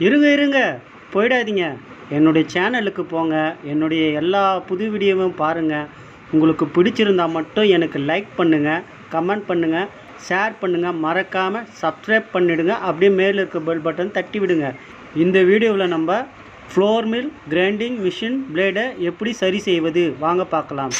இருங்க போயிடாதீங்க. என்னுடைய சேனலுக்கு போங்க. என்னுடைய எல்லா புது வீடியோவும் பாருங்கள். உங்களுக்கு பிடிச்சிருந்தா மட்டும் எனக்கு லைக் பண்ணுங்கள், கமெண்ட் பண்ணுங்கள், ஷேர் பண்ணுங்கள். மறக்காமல் சப்ஸ்கிரைப் பண்ணிவிடுங்க. அப்படியே மேலே இருக்க பெல் பட்டன் தட்டி விடுங்க. இந்த வீடியோவில் நம்ம ஃப்ளோர் மில் கிரைண்டிங் மிஷின் பிளேடை எப்படி சரி செய்வது வாங்க பார்க்கலாம்.